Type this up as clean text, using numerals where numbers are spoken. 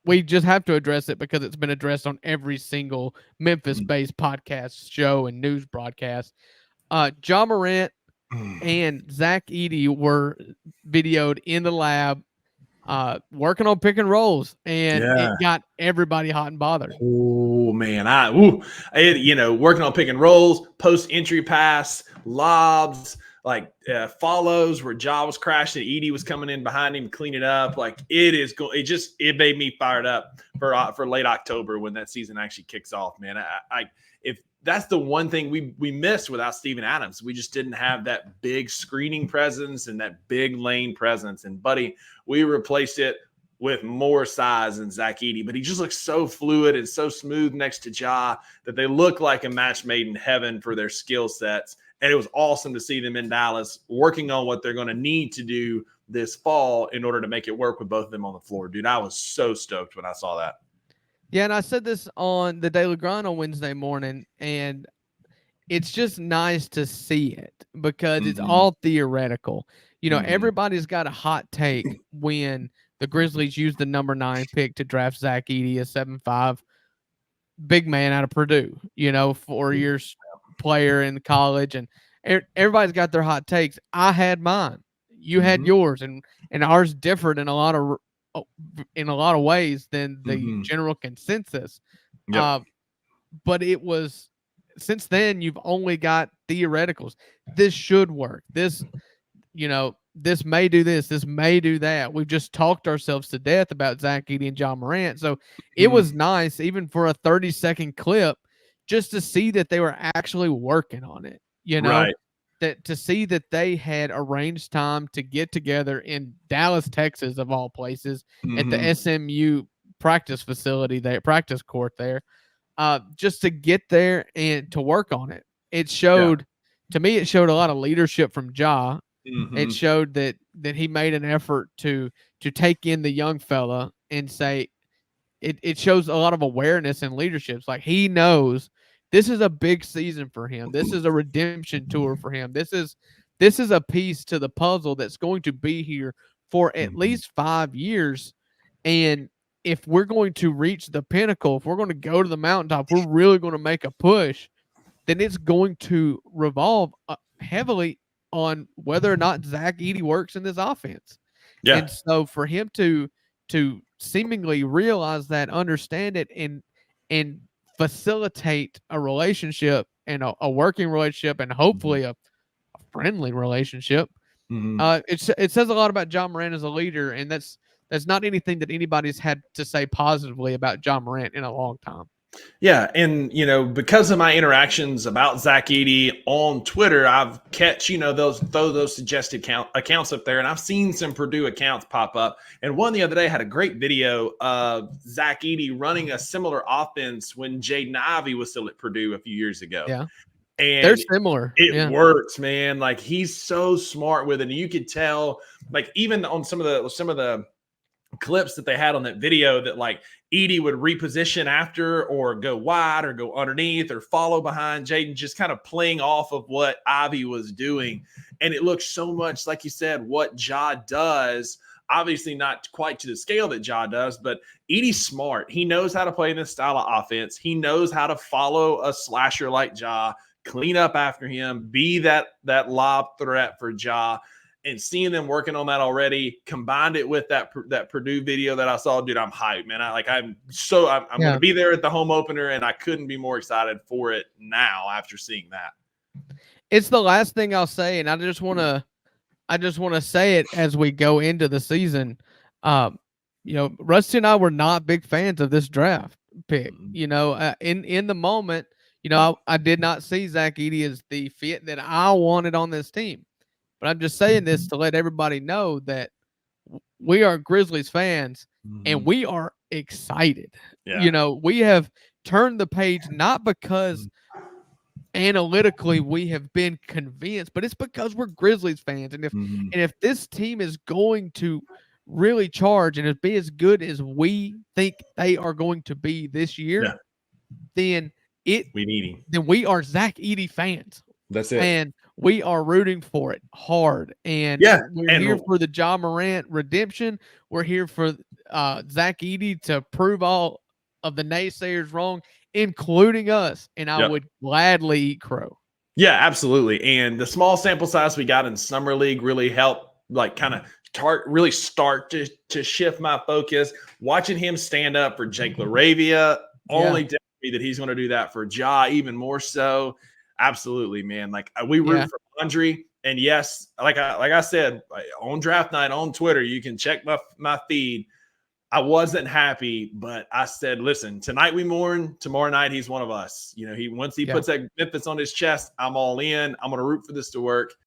we just have to address it because it's been addressed on every single Memphis-based podcast show and news broadcast. Ja Morant and Zach Edey were videoed in the lab working on pick and rolls, and it got everybody hot and bothered. Oh man, working on pick and rolls, post entry pass, lobs, like follows where Ja was crashing, Edey was coming in behind him, cleaning up. Like it made me fired up for late October when that season actually kicks off. Man, if that's the one thing we missed without Steven Adams, we just didn't have that big screening presence and that big lane presence. And buddy, we replaced it with more size than Zach Edey, but he just looks so fluid and so smooth next to Ja that they look like a match made in heaven for their skill sets. And it was awesome to see them in Dallas working on what they're going to need to do this fall in order to make it work with both of them on the floor. Dude, I was so stoked when I saw that. Yeah, and I said this on the Daily Grind on Wednesday morning, and it's just nice to see it because it's all theoretical. Everybody's got a hot take when the Grizzlies used the number 9 pick to draft Zach Edey, a 7'5" big man out of Purdue, 4 years player in college, and everybody's got their hot takes. I had mine. You had yours, and ours differed in a lot of ways than the general consensus. Yep. But it was, since then, you've only got theoreticals. This should work. This may do this. This may do that. We've just talked ourselves to death about Zach Edey and Ja Morant. So it was nice, even for a 30-second clip, just to see that they were actually working on it. Right. That to see that they had arranged time to get together in Dallas, Texas, of all places, at the SMU practice facility there, practice court there, just to get there and to work on it. It showed, to me, it showed a lot of leadership from Ja. It showed that he made an effort to take in the young fella and say, it shows a lot of awareness and leadership. It's like he knows this is a big season for him. This is a redemption tour for him. This is a piece to the puzzle that's going to be here for at least 5 years. And if we're going to reach the pinnacle, if we're going to go to the mountaintop, we're really going to make a push, then it's going to revolve heavily on whether or not Zach Edey works in this offense. Yeah. And so for him to seemingly realize that, understand it, and facilitate a relationship and a working relationship, and hopefully a friendly relationship, it says a lot about Ja Morant as a leader, and that's not anything that anybody's had to say positively about Ja Morant in a long time. Yeah, and because of my interactions about Zach Edey on Twitter, I've catch those suggested accounts up there, and I've seen some Purdue accounts pop up. And one the other day had a great video of Zach Edey running a similar offense when Jaden Ivey was still at Purdue a few years ago. Yeah, and they're similar. It works, man. Like he's so smart with it, and you could tell, like even on some of the clips that they had on that video, that like Edey would reposition after or go wide or go underneath or follow behind Jaden, just kind of playing off of what Ivy was doing. And it looks so much, like you said, what Ja does. Obviously not quite to the scale that Ja does, but Edey's smart. He knows how to play this style of offense. He knows how to follow a slasher like Ja, clean up after him, be that lob threat for Ja. And seeing them working on that already, combined it with that Purdue video that I saw, dude, I'm hyped, man. I'm going to be there at the home opener, and I couldn't be more excited for it now after seeing that. It's the last thing I'll say, and I just want to say it as we go into the season. Rusty and I were not big fans of this draft pick. In the moment, I did not see Zach Edey as the fit that I wanted on this team. But I'm just saying this to let everybody know that we are Grizzlies fans, and we are excited. Yeah. We have turned the page, not because analytically we have been convinced, but it's because we're Grizzlies fans. And if this team is going to really charge and be as good as we think they are going to be this year, then we need him. Then we are Zach Edey fans. That's it. And we are rooting for it hard, and Yeah, we're here and for the Ja Morant redemption. We're here for Zach Edey to prove all of the naysayers wrong, including us. And I yep. would gladly eat crow. Yeah, absolutely. And the small sample size we got in summer league really helped, like, kind of really start to shift my focus. Watching him stand up for Jake LaRavia only tells me that he's going to do that for Ja even more so. Absolutely, man. Like, we root for Andre. And yes, like I said, on draft night on Twitter, you can check my feed. I wasn't happy, but I said, listen, tonight we mourn, tomorrow night he's one of us. You know, once he puts that Memphis on his chest, I'm all in. I'm going to root for this to work.